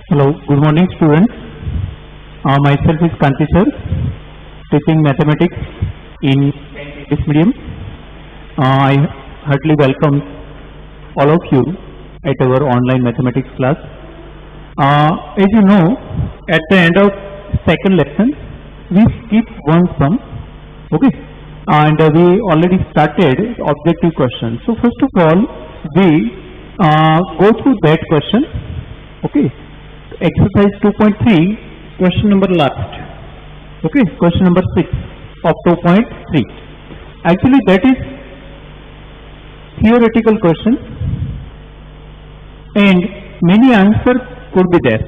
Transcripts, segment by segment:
Hello, good morning students. Myself is Kanti sir, teaching mathematics in this medium. I heartily welcome all of you at our online mathematics class. As you know, at the end of second lesson, we skip one sum, okay, and we already started objective question. So first of all, we go through that question, okay. Exercise 2.3, question number last, okay, question number 6 of 2.3. Actually that is theoretical question and many answers could be there.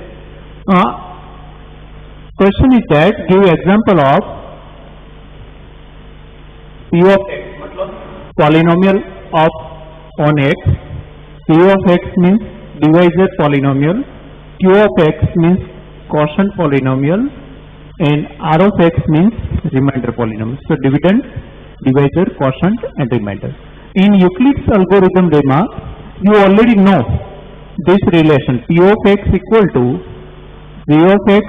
Question is that give example of p of x, polynomial of on x, p of x means divisor polynomial, q of x means quotient polynomial, and r of x means remainder polynomial. So dividend, divisor, quotient and remainder. In Euclid's algorithm lemma, you already know this relation p of x equal to v of x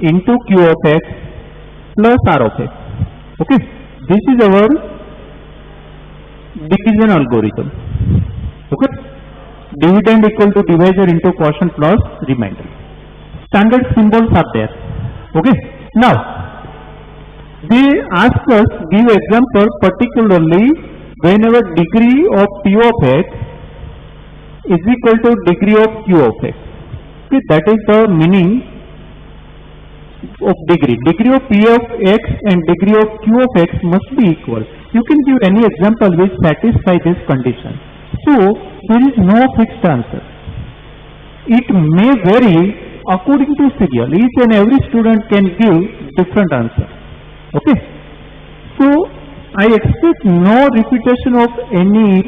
into q of x plus r of x. Okay, this is our division algorithm. Okay, dividend equal to divisor into quotient plus remainder. Standard symbols are there. Okay, now they ask us give example particularly whenever degree of p of x is equal to degree of q of x. Okay, that is the meaning of degree. Degree of p of x and degree of q of x must be equal. You can give any example which satisfy this condition. So there is no fixed answer. It may vary according to serial. Each and every student can give different answer. Okay. So I expect no repetition of any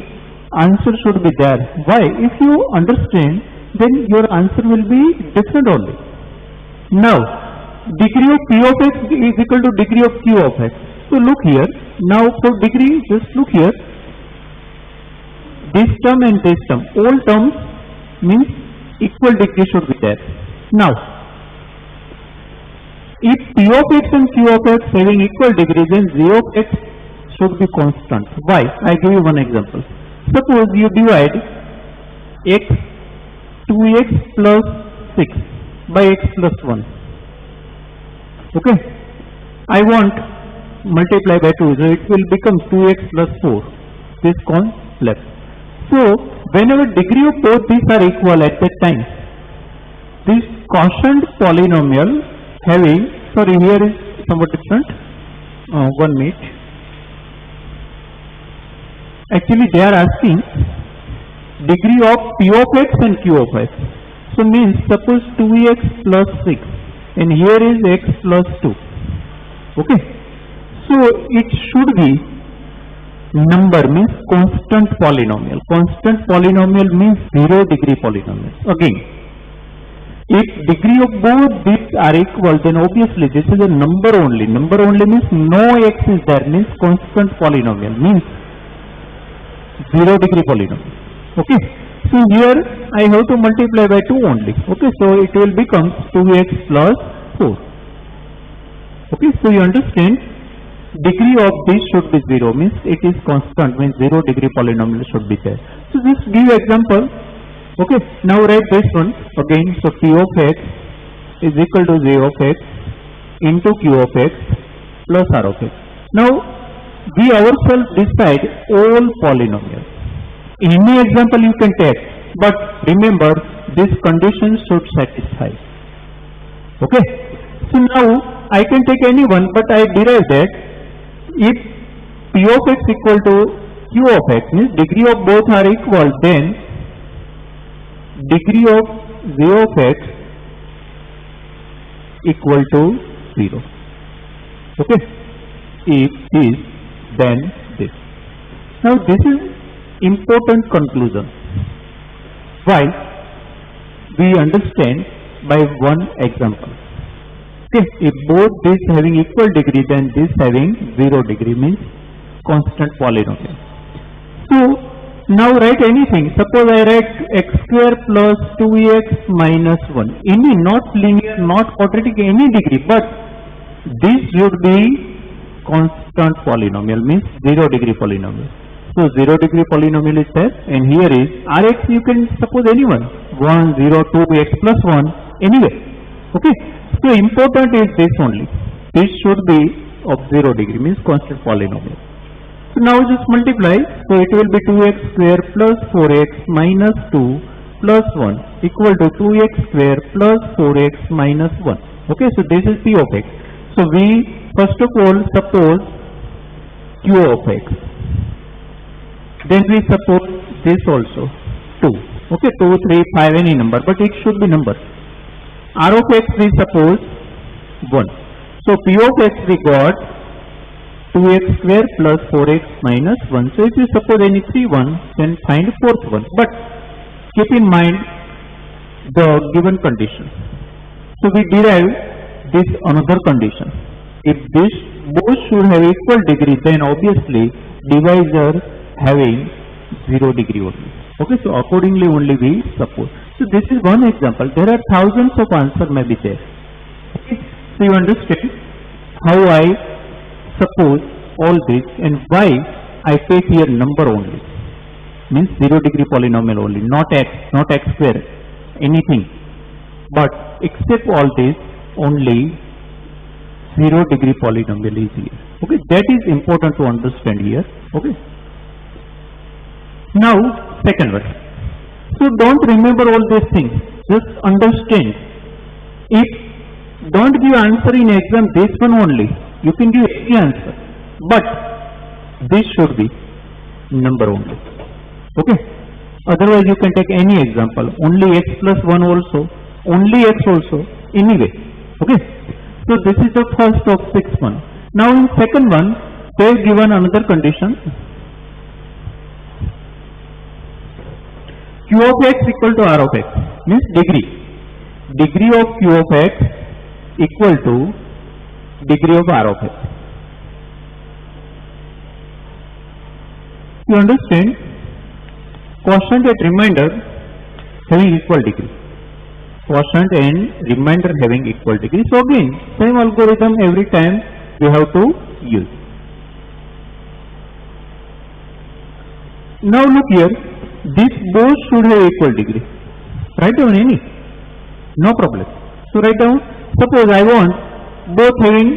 answer should be there. Why? If you understand, then your answer will be different only. Now, degree of p of x is equal to degree of q of x. So look here. Now for degree, just look here. This term and this term, all terms means equal degree should be there. Now, if p of x and q of x having equal degree, then g of x should be constant. Why? I give you one example. Suppose you divide x 2x plus 6 by x plus 1. Okay, I want multiply by 2, so it will become 2x plus 4. This comes left. So whenever degree of both these are equal at that time, this quotient polynomial having, sorry, here is somewhat different. 1 minute. Actually they are asking degree of p of x and q of x. So means suppose 2x plus 6 and here is x plus 2. Okay. So it should be number means constant polynomial. Constant polynomial means 0 degree polynomial. Again, if degree of both these are equal, then obviously this is a number only. Number only means no x is there, means constant polynomial, means 0 degree polynomial. Okay. So here I have to multiply by 2 only. Okay. So it will become 2x plus 4. Okay. So you understand, degree of this should be 0, means it is constant, means 0 degree polynomial should be there. So just give example. Okay, now write this one again. So p of x is equal to g of x into q of x plus r of x. Now we ourselves decide all polynomials. Any example you can take, but remember this condition should satisfy. Okay, so now I can take any one, but I derive that if p of x equal to q of x means degree of both are equal, then degree of g of x equal to 0. Okay, if this, then this. Now this is important conclusion. Why? We understand by one example. Okay, if both this having equal degree, then this having 0 degree, means constant polynomial. So Now write anything. Suppose I write x square plus 2x minus 1. Any, not linear, not quadratic, any degree, but this should be constant polynomial, means 0 degree polynomial. So 0 degree polynomial is there, and here is Rx, you can suppose anyone, 1, 0, 2, x plus 1, anyway. Okay. So important is this only. This should be of 0 degree, means constant polynomial. So now just multiply, so it will be 2x square plus 4x minus 2 plus 1 equal to 2x square plus 4x minus 1. Okay, so this is P of x. So we first of all suppose Q of x. Then we suppose this also 2. Okay, 2, 3, 5, any number, but it should be number. R of x we suppose 1. So P of x we got 2x square plus 4x minus 1. So if you suppose any 3 1, then find fourth one. But keep in mind the given condition. So we derive this another condition. If this both should have equal degree, then obviously divisor having 0 degree only. Okay, so accordingly only we suppose. So this is one example. There are thousands of answers may be there. Okay, so you understand how I suppose all this and why I take here number only, means 0 degree polynomial only, not x square, anything, but except all this only 0 degree polynomial is here. Okay, that is important to understand here. Okay, now second one. So don't remember all these things, just understand. If don't give answer in exam this one only, you can give any answer, but this should be number only. Okay, otherwise you can take any example, only x plus 1 also, only x also, anyway. Okay, so this is the first of 6 one. Now in second one they have given another condition. Q of x equal to R of x, means degree of Q of x equal to degree of R of x. You understand? Quotient and remainder having equal degree. Quotient and remainder having equal degree. So again, same algorithm every time we have to use. Now look here, this both should have equal degree. Write down any, no problem. So write down, suppose I want both having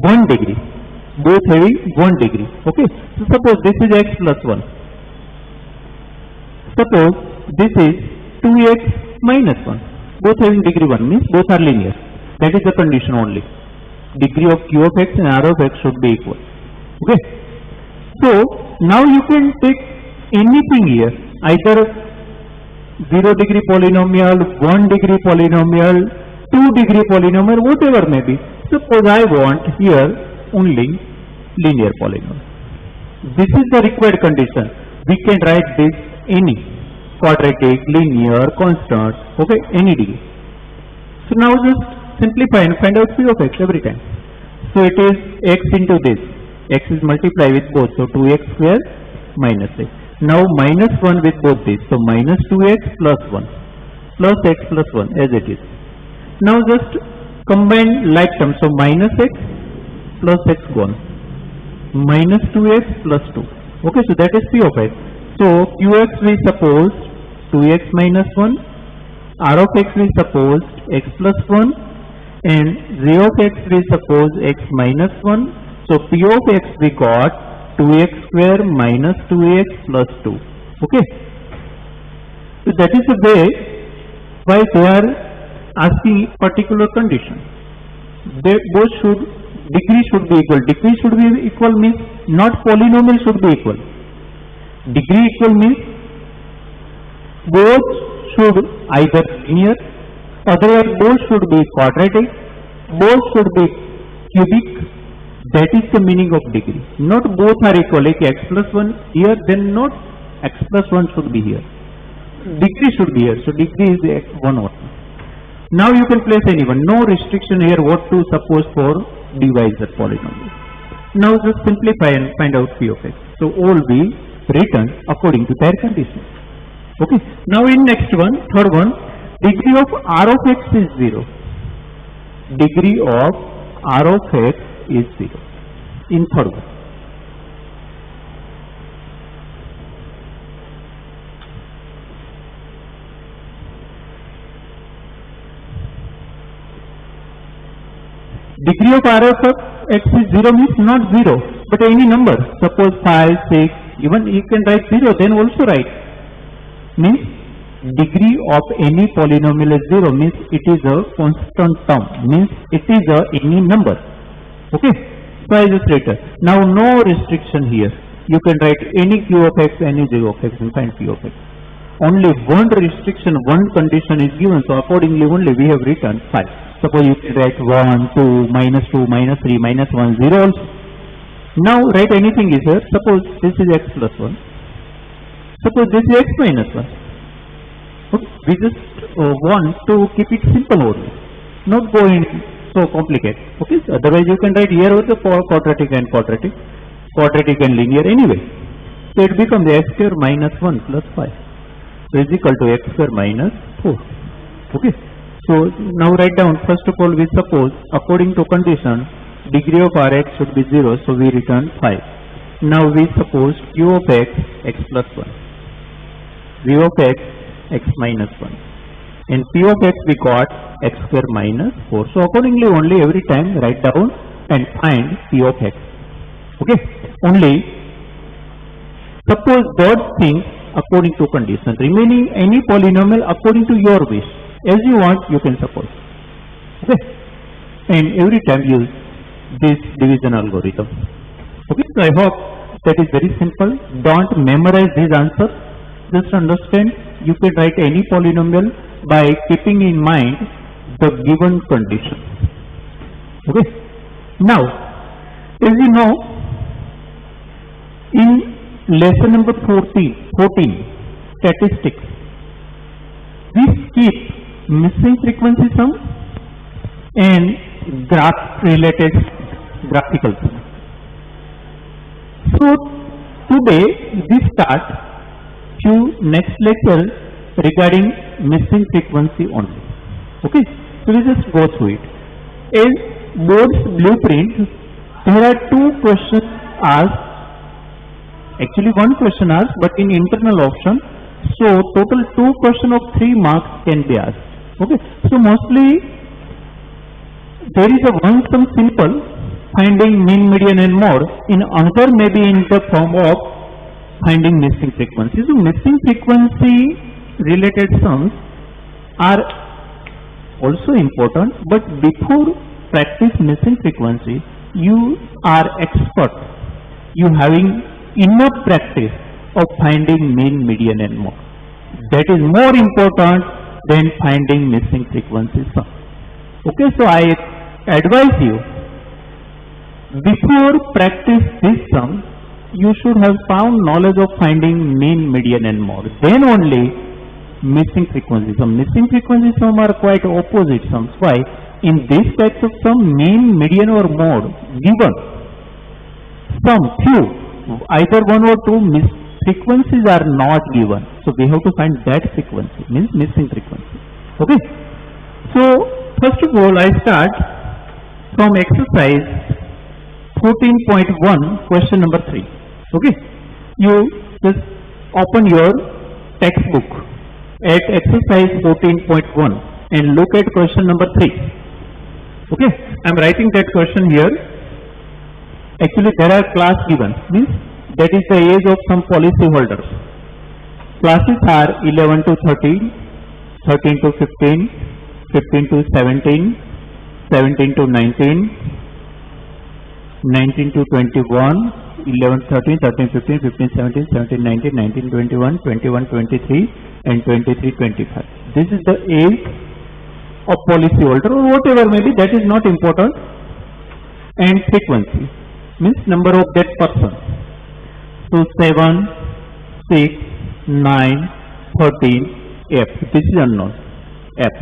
1 degree, okay. So suppose this is x plus 1, suppose this is 2x minus 1, both having degree 1, means both are linear. That is the condition only. Degree of Q of x and R of x should be equal. Okay, so now you can take anything here, either 0 degree polynomial, 1 degree polynomial, 2 degree polynomial, whatever may be. Suppose I want here only linear polynomial. This is the required condition. We can write this any quadratic, linear, constant, okay, any degree. So now just simplify and find out P of x every time. So it is x into this. X is multiplied with both, so 2x square minus x. Now minus 1 with both these, so minus 2x plus 1 plus x plus 1 as it is. Now just combine like terms, so minus x plus x gone, minus 2x plus 2. Okay, so that is P of x. So Qx we suppose 2x minus 1, R of x we suppose x plus 1, and Z of x we suppose x minus 1. So P of x we got 2x square minus 2x plus 2. Okay, so that is the way why they are asking particular condition. They both should, degree should be equal. Degree should be equal means not polynomial should be equal. Degree equal means both should either linear, otherwise both should be quadratic, both should be cubic. That is the meaning of degree. Not both are equal, like x plus 1 here, then not x plus 1 should be here. Degree should be here, so degree is x 1 or 2. Now you can place anyone, no restriction here what to suppose for divisor polynomial. Now just simplify and find out P of x. So all we written according to their condition. Okay. Now in next one, third one, degree of R of x is 0. Degree of R of x is 0 in third one. Degree of R of x is 0 means not 0, but any number. Suppose 5, 6, even you can write 0, then also write. Means degree of any polynomial is 0, means it is a constant term, means it is any number. Okay, so I just write. Now no restriction here. You can write any q of x, any g of x and find p of x. Only one restriction, one condition is given, so accordingly only we have written 5. Suppose you can write 1, 2, minus 2, minus 3, minus 1, 0 also. Now write anything is here. Suppose this is x plus 1. Suppose this is x minus 1. Okay. We just want to keep it simple only, not go in so complicated. Okay. So otherwise you can write here also quadratic and quadratic, quadratic and linear anyway. So it becomes x square minus 1 plus 5. So is equal to x square minus 4. Okay. So now write down, first of all we suppose according to condition degree of Rx should be 0, so we return 5. Now we suppose q of x, x plus 1, v of x, x minus 1, and p of x we got x square minus 4. So accordingly only every time write down and find p of x. Okay. Only suppose those things according to condition, remaining any polynomial according to your wish. As you want, you can suppose. Okay. And every time use this division algorithm. Okay. So I hope that is very simple. Don't memorize these answers. Just understand you can write any polynomial by keeping in mind the given condition. Okay. Now, as you know, in lesson number 14, statistics, we skip missing frequency sum and graph related graphical sum. So today we start few next lecture regarding missing frequency only. Okay, so we just go through it. In board's blueprint, there are two questions asked. Actually, one question asked, but in internal option, so total 2 questions of 3 marks can be asked. Okay, so mostly there is a one sum simple, finding mean, median and mode. In another maybe in the form of finding missing frequency. So missing frequency related sums are also important, but before practice missing frequency, you are expert. You having enough practice of finding mean, median and mode. That is more important than finding missing frequency sum. Okay, so I advise you, before practice this sum, you should have sound knowledge of finding mean, median and mode. Then only missing frequency sum. Missing frequency sum are quite opposite sums. Why? In this type of sum, mean, median or mode given, some few, either one or two frequencies are not given. So we have to find that frequency, means missing frequency. Okay. So first of all, I start from exercise 14.1, question number 3. Okay. You just open your textbook at exercise 14.1 and look at question number 3. Okay. I am writing that question here. Actually, there are class given, means that is the age of some policy holders. Classes are 11 to 13, 13 to 15, 15 to 17, 17 to 19, 19 to 21, 11, 13, 13, 15, 15, 17, 17, 19, 19, 21, 21, 23 and 23, 25. This is the age of policy holder or whatever may be, that is not important. And frequency means number of that person. So 7, 6, 9, 13, F. This is unknown. F.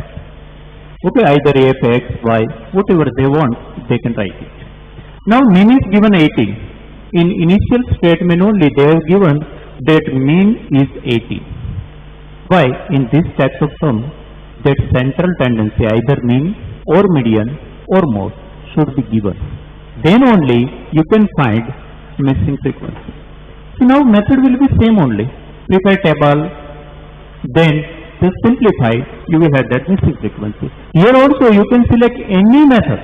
Okay, either F, X, Y, whatever they want, they can write it. Now min is given 18. In initial statement only they have given that mean is 80. Why? In this type of sum, that central tendency, either mean or median or mode, should be given. Then only you can find missing frequency. So now method will be same only. Prepare table, then just simplify, you will have that missing frequency. Here also you can select any method,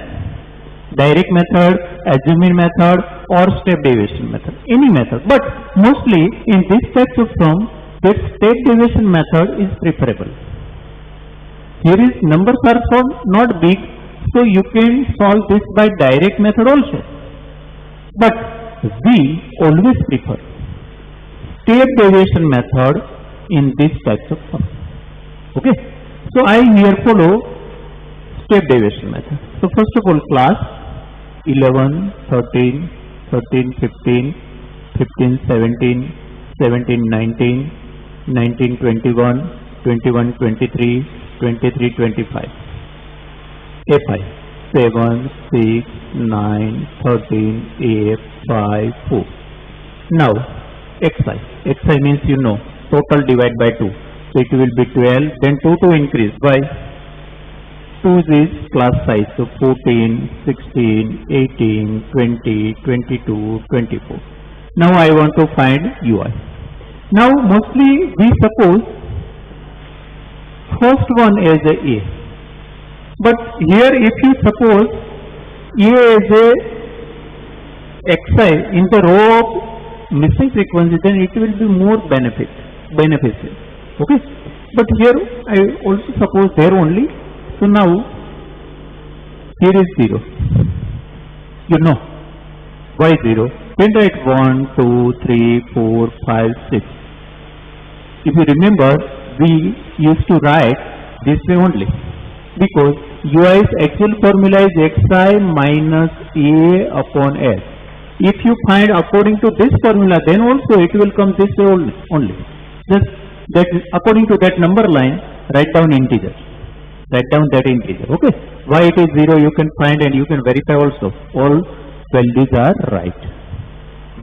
direct method, assuming method, or step deviation method, any method. But mostly in this type of sum, that step deviation method is preferable. Here is numbers are so not big, so you can solve this by direct method also. But we always prefer step deviation method in this type of sum. Okay. So I here follow step deviation method. So first of all, class 11, 13, 13, 15, 15, 17, 17, 19, 19, 21, 21, 23, 23, 25. Fi 7, 6, 9, 13, 8, 5, 4. Now Xi means you know total divide by 2. So it will be 12, then 2 to increase by 2 is class size. So 14, 16, 18, 20, 22, 24. Now I want to find Ui. Now mostly we suppose first one as a. But here if you suppose A as a Xi in the row of missing frequency, then it will be more beneficial. Okay. But here I also suppose there only. So now here is 0. You know why 0? Then write 1, 2, 3, 4, 5, 6. If you remember, we used to write this way only, because Ui's actual formula is Xi minus A upon S. If you find according to this formula, then also it will come this way only. Just that according to that number line, write down integer. Write down that integer. Okay. Why it is 0 you can find, and you can verify also. All values are right.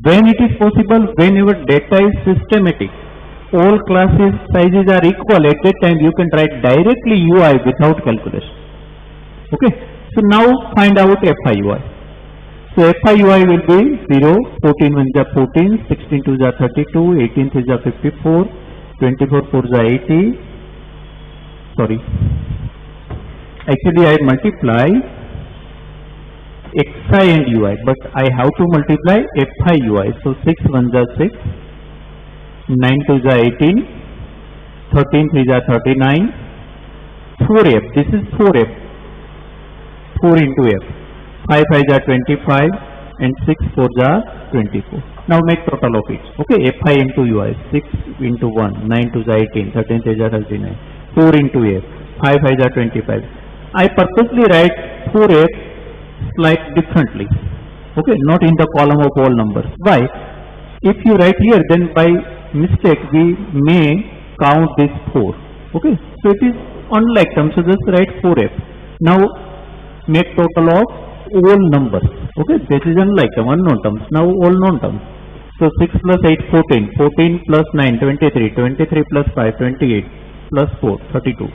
When it is possible, whenever data is systematic, all classes sizes are equal, at that time you can write directly Ui without calculation. Okay. So now find out FIUI. So FIUI will be 0, 14 1 is 14, 16 2 is 32, 18 3 is 54, 24 4 is 80. Sorry. Actually I multiply Xi and Ui, but I have to multiply FIUI. So 6 1 is 6, 9 2 is 18, 13 3 is 39, 4F, this is 4F, 4 into F, 5 5 is 25, and 6 4 is 24. Now make total of it. Okay, Fi into Ui, 6 into 1, 9 2 is 18, 13 3 is 39, 4 into F, 5 5 is 25. I purposely write 4F slightly differently. Okay, not in the column of all numbers. Why? If you write here, then by mistake we may count this 4. Okay, so it is unlike term, so just write 4F. Now make total of all numbers. Okay, this is unlike term, unknown terms. Now all known terms. So 6 plus 8 14, 14 plus 9 23, 23 plus 5 28, plus 4 32.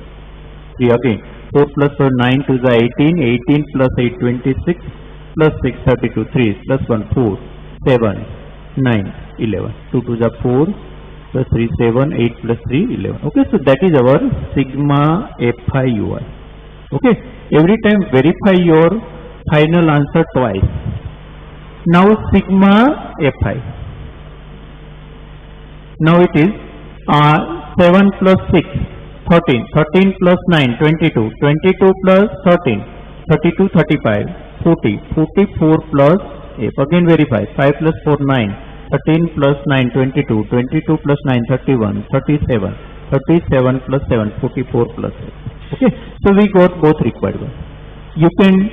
3 again, 4 plus 4 9 2 is 18, 18 plus 8 26, plus 6 32, 3 plus 1 4, 7 9 11, 2 2 is 4, plus 3 7, 8 plus 3 11. Okay, so that is our sigma FIUI. Okay, every time verify your final answer twice. Now sigma Fi. Now it is 7 plus 6, 13, 13 plus 9, 22, 22 plus 13, 32, 35, 40, 44 plus F. Again verify, 5 plus 4, 9, 13 plus 9, 22, 22 plus 9, 31, 37, 37 plus 7, 44 plus F. Okay, so we got both required ones. You can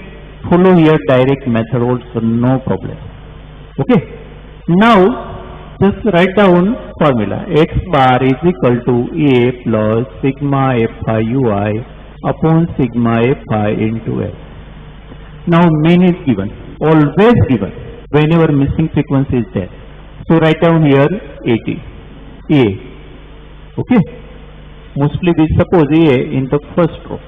follow here direct method also, no problem. Okay, now just write down formula. X bar is equal to A plus sigma FIUI upon sigma Fi into F. Now mean is given, always given whenever missing frequency is there. So write down here 80. A. Okay. Mostly we suppose A in the first row.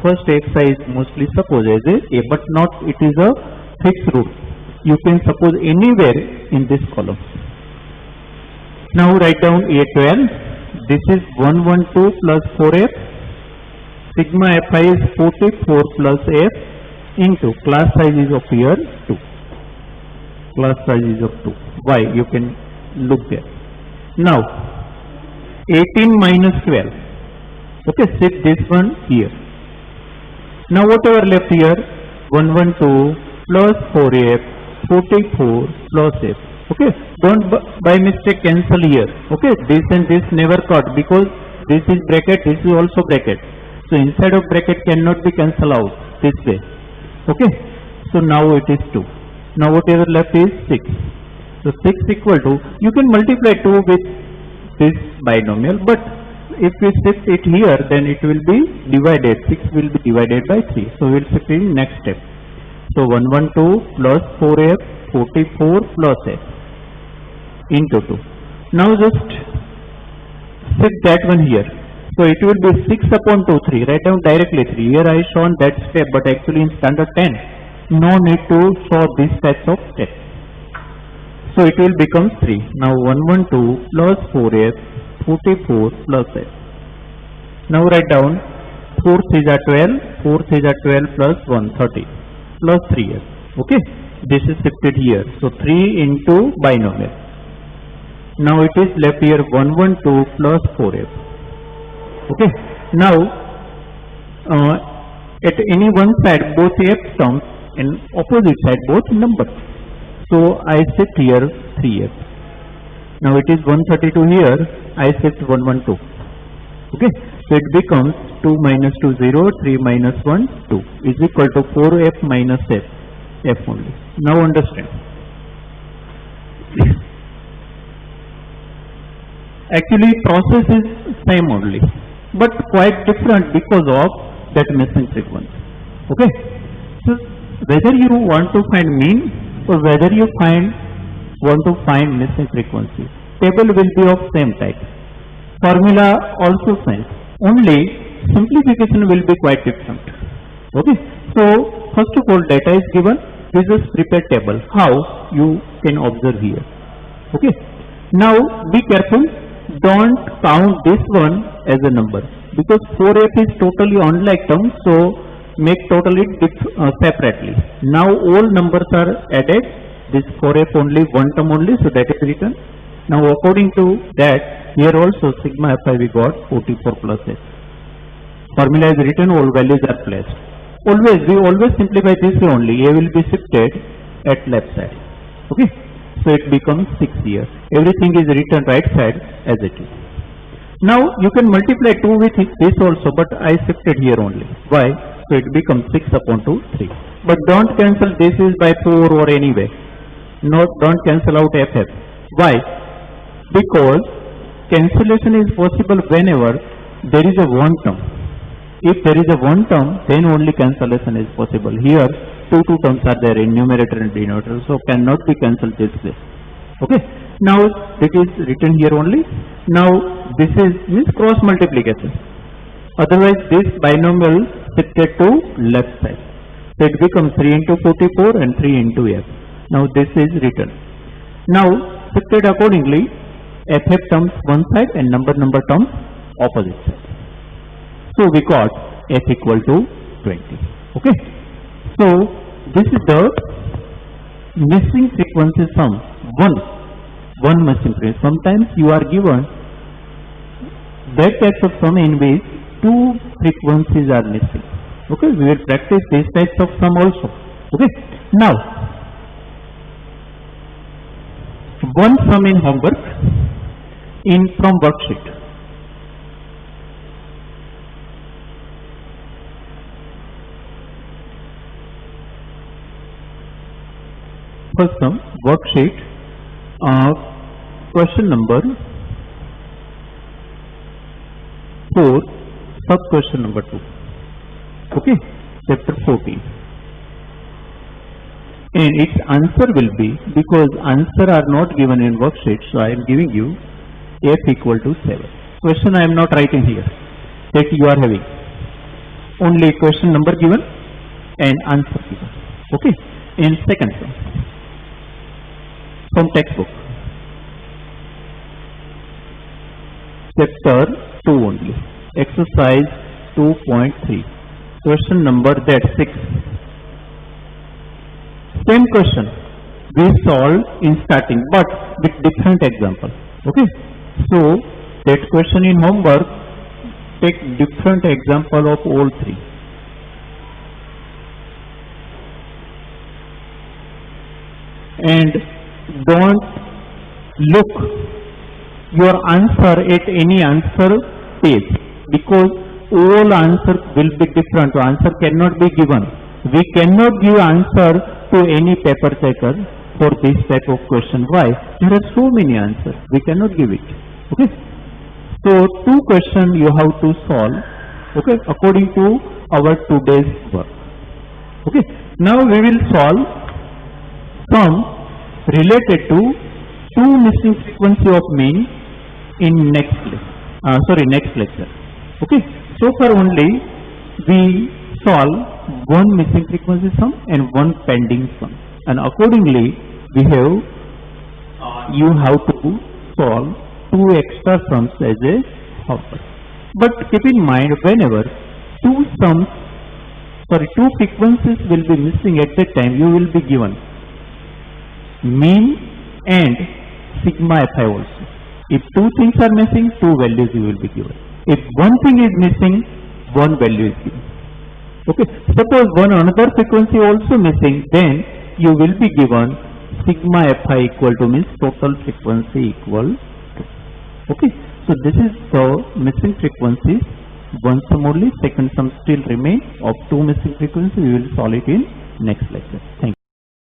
First exercise mostly suppose as A, but not it is a fixed rule. You can suppose anywhere in this column. Now write down A12. This is 112 plus 4F. Sigma Fi is 44 plus F into class size is of here 2. Class size is of 2. Why? You can look there. Now 18 minus 12. Okay, sit this one here. Now whatever left here, 112 plus 4F, 44 plus F. Okay, don't by mistake cancel here. Okay, this and this never cut because this is bracket, this is also bracket. So inside of bracket cannot be cancelled out this way. Okay, so now it is 2. Now whatever left is 6. So 6 equal to, you can multiply 2 with this binomial, but if we shift it here, then it will be divided. 6 will be divided by 3. So we will shift it in next step. So 112 plus 4F, 44 plus F into 2. Now just shift that one here. So it will be 6 upon 2, 3. Write down directly 3. Here I shown that step, but actually in standard 10, no need to show these types of steps. So it will become 3. Now 112 plus 4F, 44 plus F. Now write down 4 3s are 12, 4 3s are 12 plus 1, 30 plus 3F. Okay, this is shifted here. So 3 into binomial. Now it is left here 112 plus 4F. Okay, now at any one side both F terms and opposite side both numbers. So I shift here 3F. Now it is 132 here, I shift 112. Okay, so it becomes 2 minus 2 0, 3 minus 1 2 is equal to 4F minus F, F only. Now understand. Actually process is same only, but quite different because of that missing sequence. Okay, so whether you want to find mean or whether you want to find missing frequency, table will be of same type, formula also same, only simplification will be quite different. Okay, so first of all data is given, we just prepare table, how you can observe here. Okay, now be careful, don't count this one as a number because 4F is totally unlike term, so make totally separately. Now all numbers are added, this 4F only one term only, so that is written. Now according to that, here also sigma Fi we got 44 plus S. Formula is written, all values are placed. Always, we always simplify this way only, A will be shifted at left side. Okay, so it becomes 6 here. Everything is written right side as it is. Now you can multiply 2 with this also, but I shifted here only. Why? So it becomes 6 upon 2, 3. But don't cancel this is by 4 or anyway. No, don't cancel out FF. Why? Because cancellation is possible whenever there is a one term. If there is a one term, then only cancellation is possible. Here, two terms are there in numerator and denominator, so cannot be cancelled this way. Okay. Now it is written here only. Now this is means cross multiplication. Otherwise, this binomial shifted to left side. So it becomes 3 into 44 and 3 into F. Now this is written. Now shifted accordingly, FF terms one side and number terms opposite side. So we got F equal to 20. Okay. So this is the missing frequency sum. One missing frequency. Sometimes you are given that types of sum in which two frequencies are missing. Okay, we will practice these types of sum also. Okay. Now one sum in homework from worksheet. First sum, worksheet, question number 4, sub question number 2. Okay, chapter 14. And its answer will be, because answer are not given in worksheet, so I am giving you f equal to 7. Question I am not writing here, that you are having. Only question number given and answer given. Okay. In second sum, from textbook, chapter 2 only, exercise 2.3, question number 6. Same question we solved in starting, but with different example. Okay. So that question in homework, take different example of all three. And don't look your answer at any answer page, because all answers will be different. Answer cannot be given. We cannot give answer to any paper checker for this type of question. Why? There are so many answers. We cannot give it. Okay. So 2 questions you have to solve. Okay, according to our today's work. Okay. Now we will solve some related to 2 missing frequency of mean in next lecture. Okay. So far only we solve 1 missing frequency sum and 1 pending sum, and accordingly we have you have to solve 2 extra sums as a homework. But keep in mind, whenever 2 frequencies will be missing at that time, you will be given mean and sigma fi also. If 2 things are missing, 2 values you will be given. If 1 thing is missing, 1 value is given. Okay. Suppose another frequency also missing, then you will be given sigma fi equal to, means total frequency equal to. Okay. So this is the missing frequencies. 1 sum only, second sum still remain of 2 missing frequencies. We will solve it in next lecture. Thank you.